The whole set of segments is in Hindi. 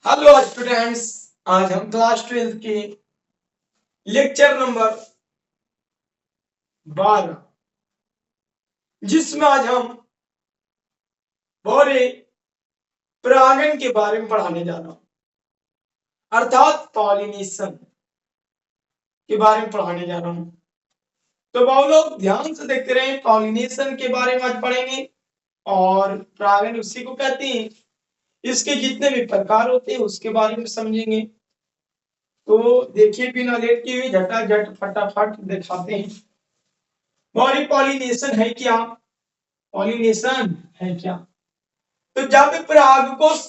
Hello students. आज हम क्लास 12 के लेक्चर नंबर 12 जिसमें आज हम बोरे परागण के बारे में पढ़ाने जा रहा हूं, अर्थात पॉलिनेशन के बारे में पढ़ाने जा रहा हूं। तो बहुत लोग ध्यान से देखते रहे, पॉलिनेशन के बारे में आज पढ़ेंगे और परागण उसी को कहते हैं। इसके जितने भी प्रकार होते हैं उसके बारे में समझेंगे। तो देखिए, बिना लेट किए हुए झटाझट फटाफट दिखाते हैं। बोरे पॉलिनेशन है क्या? पॉलिनेशन है क्या? तो जब परागकोश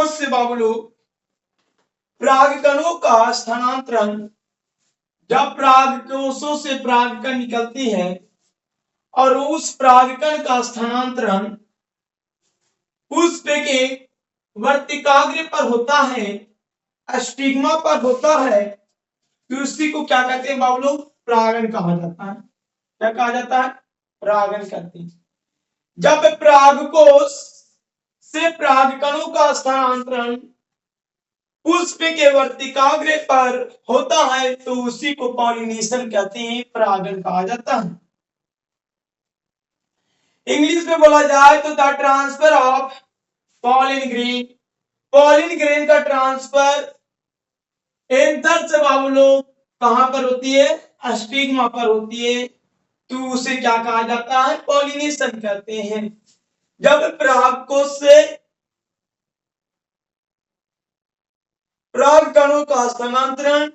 से बाबू परागकणों का स्थानांतरण, जब परागकोशों से परागकण निकलती है और उस परागकण का स्थानांतरण पुष्प के वर्तिकाग्र पर होता है, स्टिग्मा पर होता है, तो उसी को क्या कहते हैं बाबू? परागण कहा जाता है। क्या कहा जाता है? परागण कहते हैं। जब परागकोश से परागकणों का स्थानांतरण पुष्प के वर्तिकाग्र पर होता है तो उसी को पॉलिनेशन कहते हैं, परागण कहा जाता है। इंग्लिश में बोला जाए तो the transfer of pollen grain का ट्रांसफर एंथर से कहां पर होती है? स्टिग्मा पर होती है, तो उसे क्या कहा जाता है? पॉलिनेशन कहते हैं। जब परागकोश से परागकणों का स्थानांतरण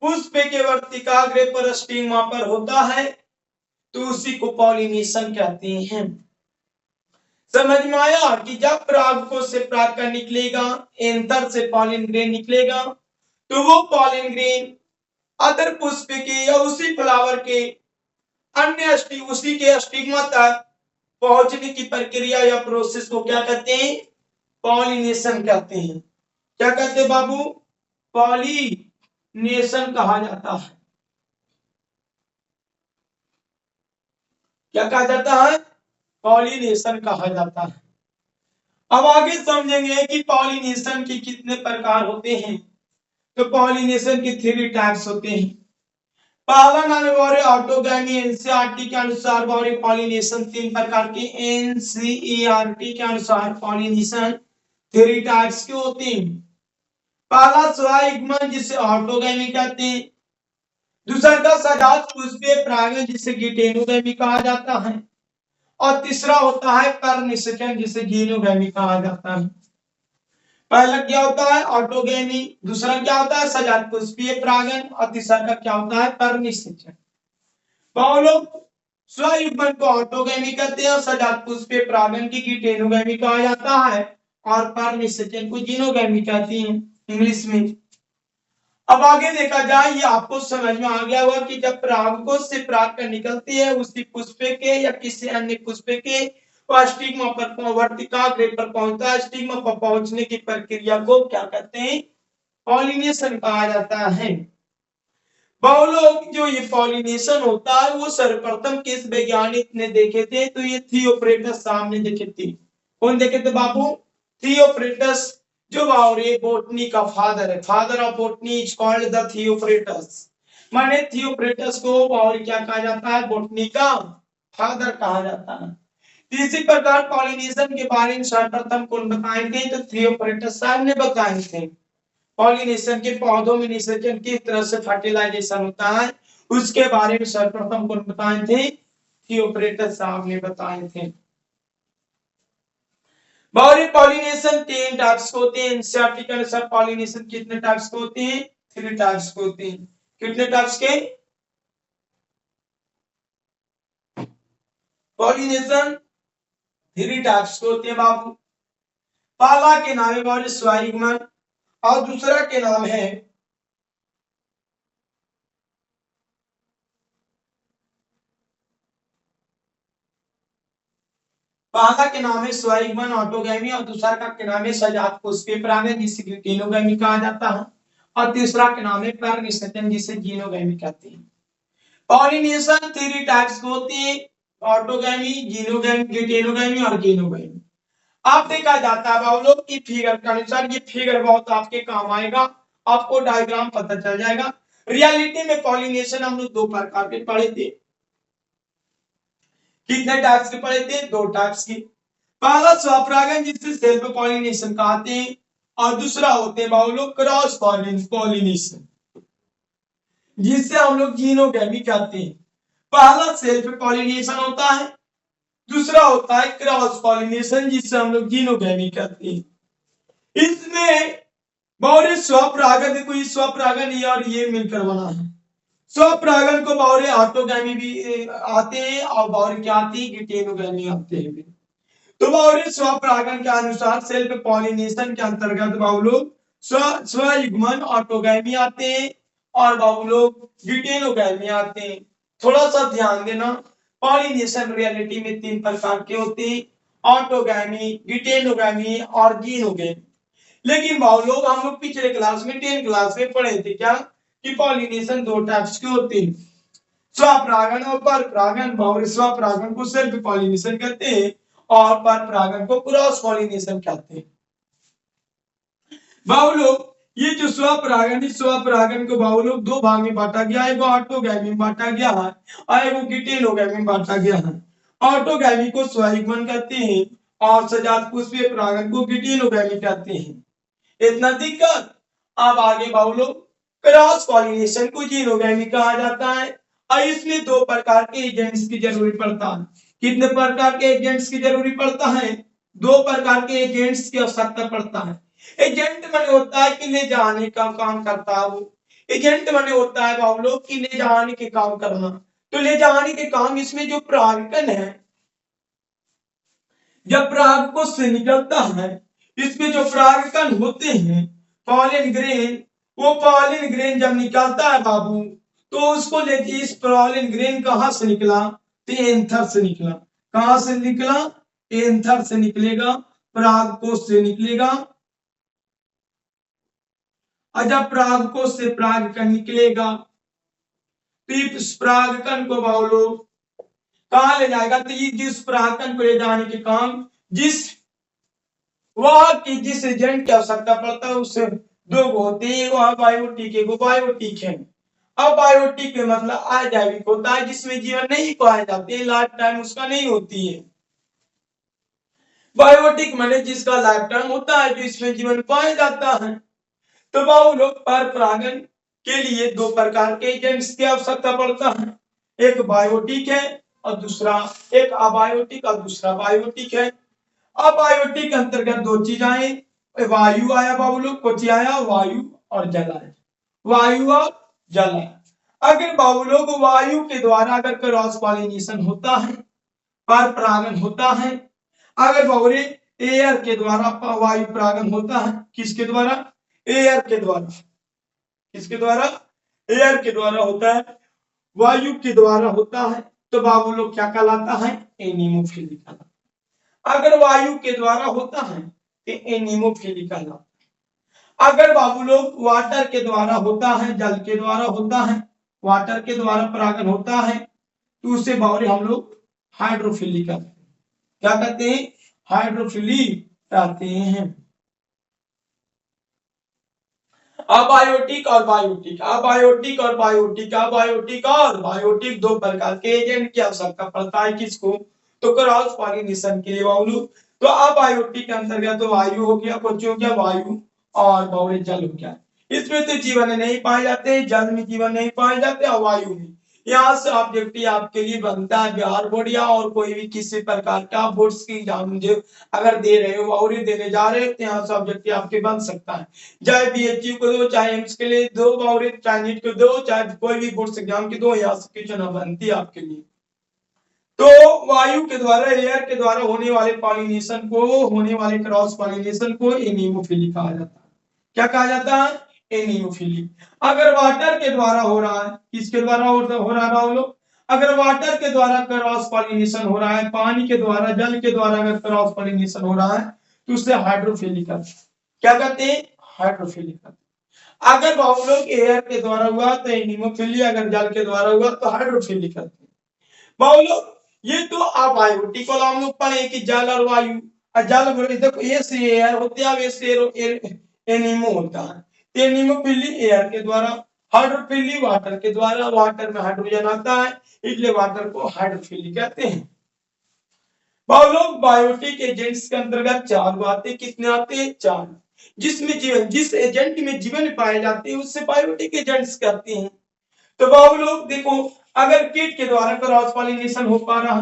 पुष्प के वर्तिकाग्र पर स्टिग्मा पर होता है तो उसी को पॉलिनेशन कहते हैं। समझ में आया कि जब परागकोश से परागकण निकलेगा, एंथर से पॉलिन ग्रेन निकलेगा, तो वो पॉलिन ग्रेन अदर पुष्प के या उसी फ्लावर के उसी के स्टिग्मा तक पहुंचने की प्रक्रिया या प्रोसेस को क्या कहते हैं? पॉलिनेशन कहते हैं। क्या कहते हैं बाबू? पॉलिनेशन कहा जाता है। क्या कहा जाता है? पॉलिनेशन कहा जाता है। अब आगे समझेंगे कि पॉलिनेशन के कितने प्रकार होते हैं। तो पॉलिनेशन के 3 टाइप्स होते हैं। पहला नाम है ऑटोगैमी। एनसीईआरटी के अनुसार पॉलिनेशन 3 प्रकार के, एनसीईआरटी के अनुसार पॉलिनेशन 3 टाइप्स के होते हैं। पहला स्वयुग्मन जिसे ऑटोगैमी कहते हैं, दूसरा का सजात पुष्पीय परागण जिसे गिटेनोगैमी कहा जाता है, और तीसरा होता है परनिषेचन जिसे जीनोगैमी कहा जाता है। पहला क्या होता है? ऑटोगैमी, दूसरा क्या होता है? सजात पुष्पीय परागण, और तीसरा का क्या होता है? परनिषेचन। बहुत लोग स्वयुग्मन को ऑटोगैमी कहते हैं और सजात पुष्पीय परागण की गिटेनोगैमी कहा जाता है, और परनिषेचन को जीनोगैमी कहते हैं इंग्लिश में। अब आगे देखा जाए, ये आपको समझ में आ गया होगा कि जब परागकोश से परागकण निकलती है उसी पुष्प के या किसी अन्य पुष्प के स्टिग्मा पर वर्तिकाग्र पर पहुंचता है, स्टिग्मा पर पहुंचने की प्रक्रिया को क्या कहते हैं? पॉलिनेशन कहा जाता है। बहुत लोग जो ये पॉलिनेशन होता है वो सर्वप्रथम किस वैज्ञानिक ने देखे थे? तो ये थियोफ्रेटस साहब ने देखे थे। कौन देखे थे बाबू? थियोफ्रेटस, जो बावरे बोटनी का फादर है। Father of botany is called the Theophrastus. माने थियोफ्रेटस को बावरे क्या कहा जाता है? बोटनी का फादर कहा जाता है। इसी प्रकार पॉलिनेशन के बारे में सर्वप्रथम कौन बताए थे? तो थियोफ्रेटस साहब ने बताए थे। पॉलिनेशन के पौधों में निषेचन किस तरह से फर्टिलाइजेशन होता है उसके बारे में सर्वप्रथम कौन बताए थे? थियोफ्रेटस साहब ने बताए थे। बावरी पॉलिनेशन 3 टाइप्स के होते हैं। एनसीईआरटी के अनुसार पॉलिनेशन कितने टाइप्स के होते हैं? 3 टाइप्स के होते हैं। कितने टाइप्स के? पॉलिनेशन 3 टाइप्स के होते हैं बाबू। पहला के नाम है बावरी स्वयुग्मन, और दूसरा के नाम है पहला के नाम है स्वयुग्मन ऑटोगैमी, और दूसरा का के नाम है सजात पुष्पीय परागण जिसे गिटेनोगैमी कहा जाता है, और तीसरा के नाम है परनिषेचन जिसे जीनोगैमी कहते हैं। पॉलिनेशन 3 टाइप्स के होते हैं, ऑटोगैमी, जीनोगैमी, गिटेनोगैमी और गेनोगैमी। आप देखा जाता है बाबू लोग की फिगर के अनुसार, ये फिगर बहुत आपके काम आएगा, आपको डायग्राम पता चल जाएगा। रियलिटी में पॉलिनेशन हम लोग दो प्रकार के पढ़े थे। कितने टाइप्स के पढ़े थे? दो टाइप्स की। पहला स्वपरागन जिससे सेल्फ पॉलिनेशन कहते हैं, और दूसरा होते हैं बाबू लोग क्रॉस पॉलिनेशन जिससे हम लोग जीनोगैमी कहते हैं। पहला सेल्फ पॉलिनेशन होता है, दूसरा होता है क्रॉस पॉलिनेशन जिससे हम लोग जीनोगैमी कहते हैं। इसमें बावरे स्वपरागन, देखो ये स्वपरागन ये और ये मिलकर बना है। स्वपरागन को बावरे ऑटोगैमी भी आते हैं और बावरे क्या आती है? गिटेनोगैमी आते हैं। तो बावरे स्वपरागन के अनुसार सेल्फ पॉलिनेशन के अंतर्गत बाबू लोग स्वयुग्मन ऑटोगैमी आते हैं और बाबू लोग गिटेनोगैमी आते हैं। थोड़ा सा ध्यान देना, पॉलिनेशन रियलिटी में तीन प्रकार के होते हैं, ऑटोगैमी, गिटेनोगैमी और जीनोगैमी। लेकिन बाबू लोग हम लोग पिछले क्लास में 10 क्लास में पढ़े थे क्या कि पॉलिनेशन दो टाइप्स के होते हैं, स्वपरागन और परपरागन। बावरे स्वपरागन को सेल्फ पॉलिनेशन कहते हैं और परपरागन को क्रॉस पॉलिनेशन कहते हैं। बाबू लोग ये जो स्वपरागन, इस स्वपरागन को बाबू लोग दो भाग में बांटा गया है, एगो ऑटोगैमी में बांटा गया है और एगो गिटेनोगैमी में बांटा गया है। ऑटोगैमी को स्वयुग्मन कहते हैं और सजात पुष्पीय परागन को गिटेनोगैमी कहते हैं। इतना दिक्कत। अब आगे बाबू लोग क्रॉस पॉलिनेशन को जीनोगैमी कहा जाता है और इसमें दो प्रकार के एजेंट्स की जरूरत पड़ता है। कितने प्रकार के एजेंट्स की जरूरत पड़ता है? दो प्रकार के एजेंट्स की आवश्यकता पड़ता है। एजेंट माने होता है कि ले जाने का काम करता है, वो एजेंट माने होता है बाबू लोग कि ले जाने के काम करना। तो ले जाने के काम, इसमें जो परागकण है, जब पराग को से निकलता है, इसमें जो परागकण होते हैं पॉलन ग्रेन, वो पॉलन ग्रेन जब निकलता है बाबू, तो उसको लेके इस पॉलन ग्रेन कहां से निकला? तो एंथर से निकला। कहां से निकला? एंथर से निकलेगा, परागकोश से निकलेगा। और जब परागकोश से परागकण निकलेगा तो इस परागकण को बाबू लोग कहां ले जाएगा? तो ये जिस परागकण को ले जाने के काम जिस एजेंट की आवश्यकता पड़ता है उससे दो होते हैं, वो बायोटिक है, वो बायोटिक है। अब बायोटिक में मतलब अजैविक होता है जिसमें जीवन नहीं पाए जाते, लाइफ टाइम उसका नहीं होती है। बायोटिक माने जिसका लाइफ टाइम होता है, जो इसमें जीवन पाया जाता है। तो बाबू लोग परपरागन के लिए दो प्रकार के एजेंट्स की आवश्यकता पड़ता है, एक बायोटिक है और दूसरा, एक अबायोटिक और दूसरा बायोटिक है। अबायोटिक अंतर्गत दो चीज आए, वायु आया बाबू लोग, कुछ आया वायु और जल आया, वायु और जल आया। अगर बाबू लोग वायु के द्वारा अगर क्रॉस पॉलिनेशन होता है, परपरागन होता है, अगर बाबूरे एयर के द्वारा वायु परागन होता है, किसके द्वारा? एयर के द्वारा। किसके द्वारा? एयर के द्वारा होता है, वायु के द्वारा होता है, तो बाबू लोग क्या कहलाता है? एनीमोफिली कहलाता है। अगर वायु के द्वारा होता है तो एनीमोफिली कहलाता है। अगर बाबू लोग वाटर के द्वारा होता है, जल के द्वारा होता है, वाटर के द्वारा परागन होता है, तो उसे बावरे हम लोग हाइड्रोफिली कहते हैं। क्या कहते हैं? हाइड्रोफिली कहते हैं। अबायोटिक और बायोटिक, अबायोटिक और बायोटिक, अबायोटिक और बायोटिक दो प्रकार के एजेंट की आवश्यकता पड़ता है, किसको? तो क्रॉस पॉलिनेशन के लिए बाबू। तो अबायोटिक के अंतर्गत तो वायु हो गया, कुछ हो गया वायु और बावरे जल हो गया। इसमें तो जीवन नहीं पाए जाते, जल में जीवन नहीं पाए जाते और वायु में। यहाँ से ऑब्जेक्टिव आपके लिए बनता है बिहार बोर्ड या और कोई भी किसी प्रकार का बोर्ड्स की एग्जाम जो अगर दे रहे हो और देने जा रहे हो तो यहाँ से ऑब्जेक्टिव आपके बन सकता है। चाहे बीएचयू को दो, चाहे एम्स के लिए दो, और चाहे नीट को दो, चाहे कोई भी बोर्ड्स एग्जाम की दो, यहाँ से क्वेश्चन बनती है आपके लिए। तो वायु के द्वारा, एयर के द्वारा होने वाले पॉलिनेशन को, होने वाले क्रॉस पॉलिनेशन को एनीमोफिली कहा जाता है। क्या कहा जाता है? एनीमोफिली। अगर वाटर के द्वारा हो रहा है, किसके द्वारा हो रहा है बाबू लोग? अगर वाटर के द्वारा क्रॉस पॉलिनेशन हो रहा है, पानी के द्वारा, जल के द्वारा अगर क्रॉस पॉलिनेशन हो रहा है तो उसे हाइड्रोफिली कहते हैं। क्या कहते हैं? हाइड्रोफिली कहते हैं। अगर बाबू लोग एयर के द्वारा हुआ तो एनीमोफिली, अगर जल के द्वारा हुआ तो हाइड्रोफिली कहते हैं। बाबू लोग ये तो अबायोटिक वाला हम लोग पढ़े कि जल और वायु। जल देखो ये से एयर होते हैं, ये से एनिमो होता है। एनिमोफिली एयर के द्वारा, हाइड्रोफिली वाटर के द्वारा। वाटर में हाइड्रोजन आता है, इसलिए वाटर को हाइड्रोफिली कहते हैं। लोग बायोटिक एजेंट्स के अंतर्गत 4 बातें कितने आते हैं? 4। जिसमें जीवन, जिस एजेंट में जीवन पाए जाते हैं उससे बायोटिक एजेंट्स कहते हैं। तो लोग देखो, अगर कीट के द्वारा क्रॉस पॉलिनेशन हो पा रहा,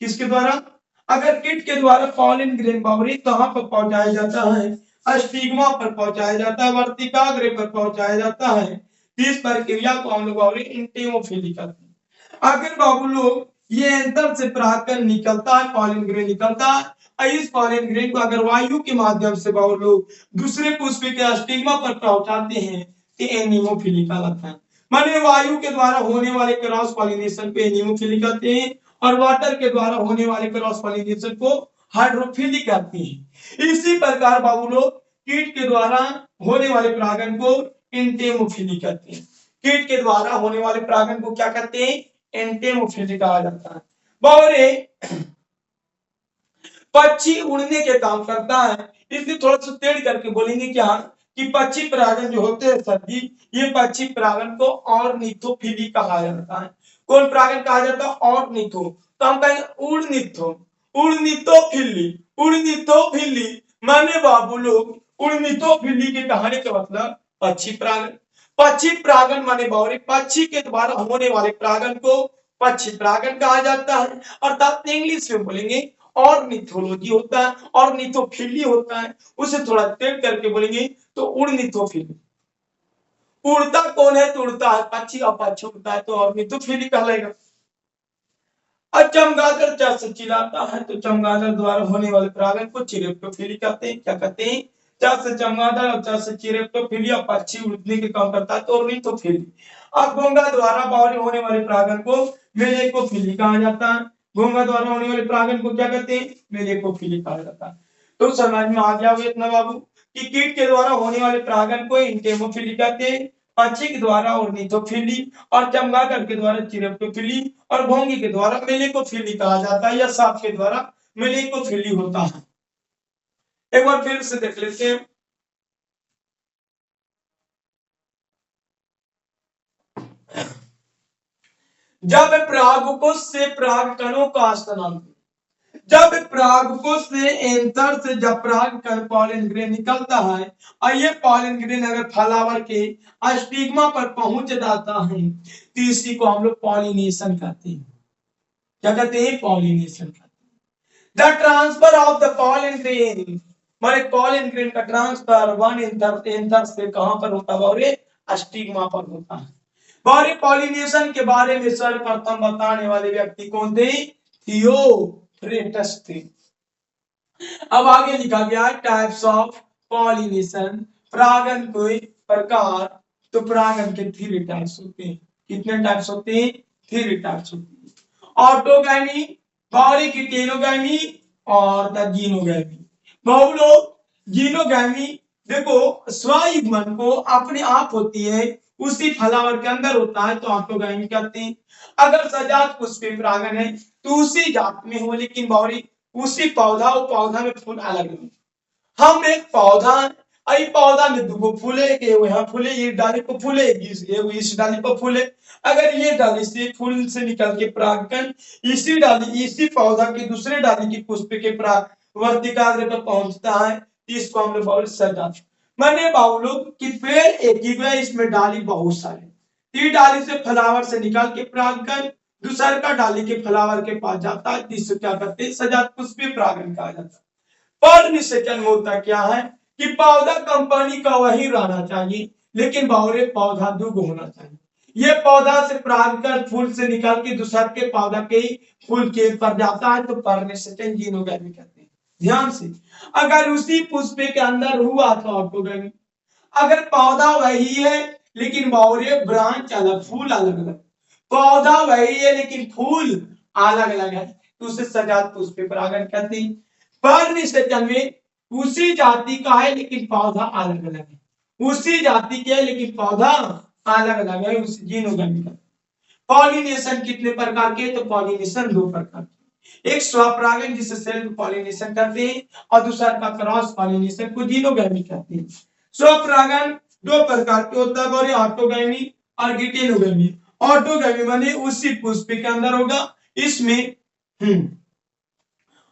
किसके द्वारा? अगर कीट के द्वारा पॉलिन ग्रेन बावरी कहां पर पहुंचाया जाता है? स्टिग्मा पर पहुंचाया जाता है, वर्तिकाग्र पर पहुंचाया जाता है। इस प्रक्रिया को हम लोग इंटेमोफिली कहते हैं। अगर बाबू लोग ये एंथर से परागकण निकलता है, पॉलिन ग्रेन निकलता है, और इस पॉलिन ग्रेन को अगर वायु के माध्यम से बाबू लोग दूसरे पुष्प के स्टिग्मा पर पहुंचाते हैं तो एनिमोफिली कहलाता है। माने वायु के द्वारा होने वाले क्रॉस पॉलिनेशन को एनिमोफिली कहते हैं, और वाटर के द्वारा होने वाले क्रॉस पॉलिनेशन को हाइड्रोफिली कहते हैं। इसी प्रकार बाबू लोग कीट के द्वारा होने वाले परागण को एंटेमोफिली कहते हैं। कीट के द्वारा होने वाले परागण को क्या कहते हैं? एंटेमोफिली कहा जाता है। बावरे पक्षी उड़ने के काम करता है, इसलिए थोड़ा सा टेढ़ करके बोलेंगे क्या कि पक्षी परागण जो होते हैं सर जी, ये पक्षी परागण को ऑर्निथोफिली कहा जाता है। कौन परागण कहा जाता है? ऑर्निथो। तो हम कहेंगे उड़निथो, उड़निथोफिली, उड़निथोफिली माने बाबू लोग उड़निथोफिली के कहने का मतलब पक्षी परागण। पक्षी परागण माने बावरे पक्षी के द्वारा होने वाले परागण को पक्षी परागण कहा जाता है। अर्थात इंग्लिश में बोलेंगे ऑर्निथोलॉजी होता है, ऑर्निथोफिली होता है। उसे थोड़ा टेढ़ करके बोलेंगे तो उड़निथोफिली। उड़ता कौन है? तो उड़ता है पक्षी, और पक्षी उड़ता है तो ऑर्निथोफिली कहलाएगा। और चमगादड़ चांद चिल्लाता है तो चमगादड़ द्वारा होने वाले परागण को चिरेप्टोफिली कहते हैं। क्या कहते हैं? चांद से चमगादड़ और चांद से चिरेप्टोफिली, और पक्षी उड़ने के काम करता है तो ऑर्निथोफिली। और घोंघा द्वारा बाहरी होने वाले परागण को मेलेकोफिली कहा जाता है। घोंघा द्वारा होने वाले परागण को क्या कहते हैं? मेलेकोफिली कहा जाता है। तो समझ में आ गया होगा इतना बाबू कि कीट के द्वारा होने वाले परागण को एंटेमोफिली कहते हैं, पक्षी के द्वारा ऑर्निथोफिली, और चमगादड़ के द्वारा चिरेप्टोफिली, और घोंघी के द्वारा मेलेकोफिली कहा जाता है, या सांप के द्वारा मेलेकोफिली होता है। एक बार फिर से देख लेते हैं। जब परागकोश से परागकणों का स्थानांतरण, जब परागकोश से एंथर से जब परागकण पॉलिन ग्रेन निकलता है, और ये पॉलिन ग्रेन अगर फ्लावर के स्टिग्मा पर पहुंच जाता है तो इसी को हम लोग पॉलिनेशन कहते हैं। क्या कहते हैं? पॉलिनेशन कहते हैं। The transfer of the pollen grain, माने पॉलिन ग्रेन का ट्रांसफर वन एंथर से कहां पर होता है? और स्टिग्मा पर होता है। और पॉलिनेशन के बारे में सर्वप्रथम बताने वाले व्यक्ति कौन थे? थियोफ्रेटस थे। अब आगे लिखा गया टाइप्स ऑफ पॉलिनेशन, परागण के प्रकार। तो परागण के 3 टाइप्स होते हैं। कितने टाइप्स होते हैं? 3 टाइप्स होते हैं। ऑटोगैमी, पॉलीकिटेनोगैमी, और द जीनोगैमी। बहुलो जीनोगैमी देखो स्वयुग्मन को अपने आप होती है, उसी फ्लावर के अंदर होता है तो ऑटोगैमी कहते हैं। अगर सजात पुष्पीय परागण है तो उसी जात में हो, लेकिन बावरी उसी पौधा और पौधा में फूल अलग है। हम एक पौधा, आई पौधा में 2 फूले, यहाँ फूले, ये डाली पर फूले, इस डाली पर फूले। अगर ये डाली से फूल से निकल के परागकण इसी डाली, इसी पौधा की दूसरे डाली की पुष्प के वर्तिकाग्र पर पहुंचता है, इसको हम लोग बाउल सजात। माने बाउलों की पेड़ एक ही है, इसमें डाली बहुत सारे, ती डाली से फ्लावर से निकाल के परागकण दूसर का डाली के फ्लावर के पास जाता है, जिससे क्या करते हैं? सजात पुष्पीय परागण कहा जाता है। पर निषेचन में होता क्या है कि पौधा कंपनी का वही रहना चाहिए, लेकिन बावरे पौधा 2 होना चाहिए। ये पौधा से परागकण फूल से निकाल के दूसरे के पौधा के फूल के पर जाता है तो पर निषेचन जीनोगैमी कहते हैं। ध्यान से, अगर उसी पुष्प के अंदर हुआ तो ऑटोगैमी। अगर पौधा वही है लेकिन बावरे ब्रांच अलग, फूल अलग अलग, पौधा वही है लेकिन फूल अलग अलग है तो उसे सजात पुष्पीय परागण कहते हैं। पर निषेचन में उसी जाति का है लेकिन पौधा अलग अलग है, उसी जाति के है लेकिन पौधा अलग अलग है, उसी जीनोगैमी का। पॉलिनेशन कितने प्रकार के? तो पॉलिनेशन 2 प्रकार के। एक स्वपरागण जिसे सेल्फ पॉलिनेशन करते हैं और दूसरा का क्रॉस पॉलिनेशन को जीनोगैमी कहते हैं। स्वपरागण दो प्रकार के होता है, ऑटोगैमी और गिटेनोगैमी। ऑटोगैमी माने उसी पुष्प के अंदर होगा, इसमें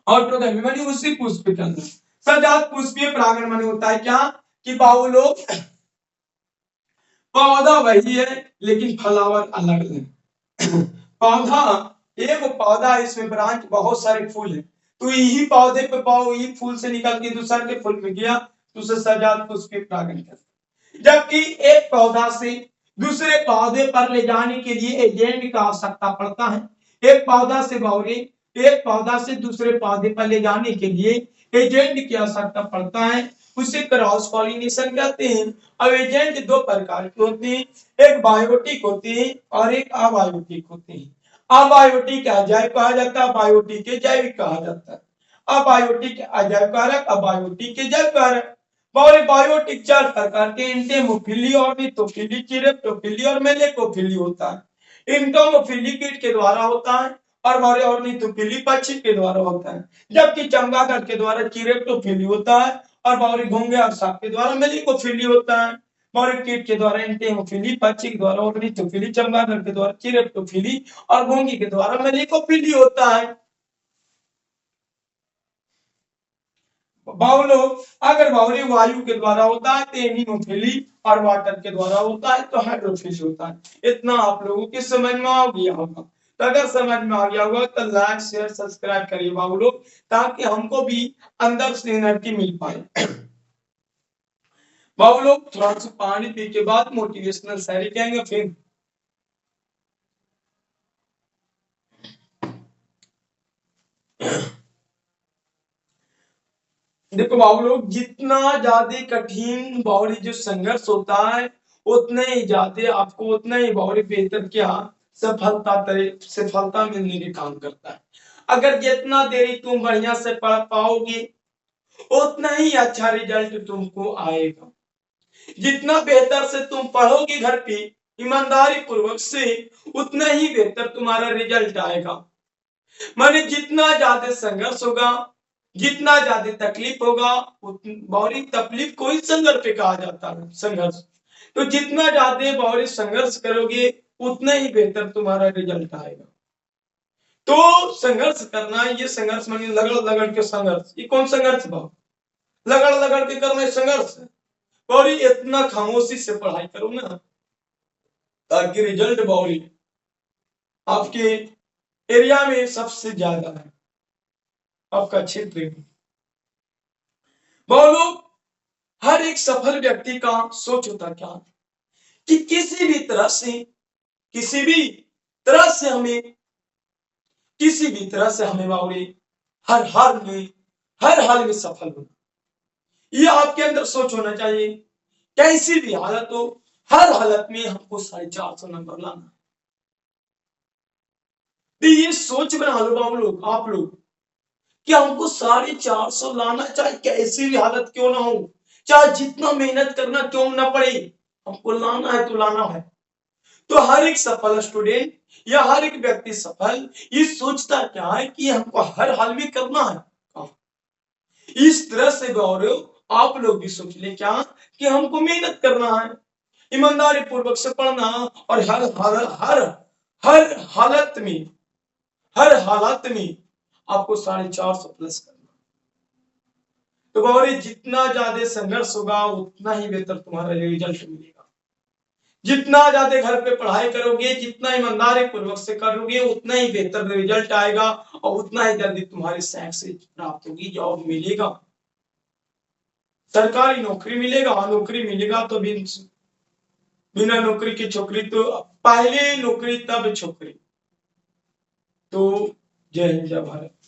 ऑटोगैमी माने उसी पुष्प के अंदर। सजात पुष्पीय परागण माने होता है क्या कि बाहुलों पौधा वही है लेकिन फ्लावर अलग अलग। पौधा एक पौधा, इसमें ब्रांच बहुत सारे फूल है, तो यही पौधे पे पाओ यही फूल से निकल के दूसरे के फूल में गया तो उसे सजात पुष्पीय परागण कहते हैं। जबकि एक पौधा से दूसरे पौधे पर ले जाने के लिए एजेंट की आवश्यकता पड़ता है। एक पौधा से बावरी एक पौधा से दूसरे पौधे पर ले जाने के लिए एजेंट की आवश्यकता पड़ता है, उसे क्रॉस पॉलिनेशन कहते हैं। अब एजेंट दो प्रकार के होते हैं, एक बायोटिक होते हैं और एक अबायोटिक होते हैं। अबायोटिक अजैविक कहा जाता है, बायोटिक के जैविक कहा जाता है। अबायोटिक अजैविक कारक, अबायोटिक के जैविक कारक। बायोटिक चार प्रकार के एंटेमोफिली, ऑर्निथोफिली, चिरेप्टोफिली और मेलेकोफिली होता है। एंटेमोफिली कीट के द्वारा होता है और ऑर्निथोफिली पक्षी के द्वारा होता है, जबकि चमगादड़ के द्वारा चिरेप्टोफिली होता है और घोंघे और सांप के द्वारा मेलेकोफिली होता है। कीट के द्वारा एंटेमोफिली, पक्षी के द्वारा ऑर्निथोफिली, चमगादड़ के द्वारा चिरेप्टोफिली और घोंघी के द्वारा मेलेकोफिली होता है। बाउलो अगर बाउली वायु के द्वारा होता है तो एनिमोफिली और वाटर के द्वारा होता है तो हाइड्रोफिली होता है। इतना आप लोगों के समझ में आ गया होगा। तो अगर समझ में आ गया होगा तो लाइक शेयर सब्सक्राइब करिए बाबू, ताकि हमको भी अंदर से एनर्जी मिल पाए। बाबू थोड़ा सा पानी पी के बाद मोटिवेशनल शायरी कहेंगे फिर। देखो बाबू लोग, जितना ज्यादा कठिन बावरी जो संघर्ष होता है उतने ही ज्यादा आपको उतना ही बावरी बेहतर क्या सफलता मिलने के काम करता है। अगर जितना देरी तुम बढ़िया से पढ़ पाओगे उतना ही अच्छा रिजल्ट तुमको आएगा। जितना बेहतर से तुम पढ़ोगे घर पे ईमानदारी पूर्वक से उतना ही बेहतर तुम्हारा रिजल्ट आएगा। माने जितना ज्यादा संघर्ष होगा, जितना ज्यादा तकलीफ होगा, बावरी तकलीफ को ही संघर्ष पे कहा जाता है, संघर्ष। तो जितना ज्यादा बावरी संघर्ष करोगे उतना ही बेहतर तुम्हारा रिजल्ट आएगा। तो संघर्ष करना, ये संघर्ष मानी लगड़ लगड़ के संघर्ष। ये कौन संघर्ष भाव? लगड़ लगड़ के करना संघर्ष है। बावरी इतना खामोशी से पढ़ाई करो ना, ताकि रिजल्ट बावरी आपके एरिया में सबसे ज्यादा है, आपका क्षेत्र में। बोलो, हर एक सफल व्यक्ति का सोच होता क्या कि किसी भी तरह से हमें बावड़ी हर हाल में सफल होना। ये आपके अंदर सोच होना चाहिए। कैसी भी हालत हो, हर हालत में हमको 450 नंबर लाना। तो ये सोच बना लो बाबू लोग, आप लोग, कि हमको 450 लाना, चाहे कैसी भी हालत क्यों ना हो, चाहे जितना मेहनत करना क्यों ना पड़े, हमको लाना है तो लाना है। तो हर एक सफल स्टूडेंट या हर एक व्यक्ति सफल ये सोचता क्या है कि हमको हर हाल में करना है। इस तरह से गौरव आप लोग भी सोच ले क्या कि हमको मेहनत करना है, ईमानदारी पूर्वक से पढ़ना और हर हालत में आपको 450 प्लस करना। तो बाबा जितना ज्यादा संघर्ष होगा उतना ही बेहतर तुम्हारा रिजल्ट मिलेगा। जितना ज्यादा घर पे पढ़ाई करोगे, जितना ईमानदारी पूर्वक से करोगे उतना ही बेहतर रिजल्ट आएगा और उतना ही जल्दी तुम्हारी सक्सेस प्राप्त होगी, जॉब मिलेगा, सरकारी नौकरी मिलेगा। नौकरी मिलेगा तो बिना नौकरी की छोकरी तो पहले नौकरी तब छोकरी। तो जय हिंद जय भारत।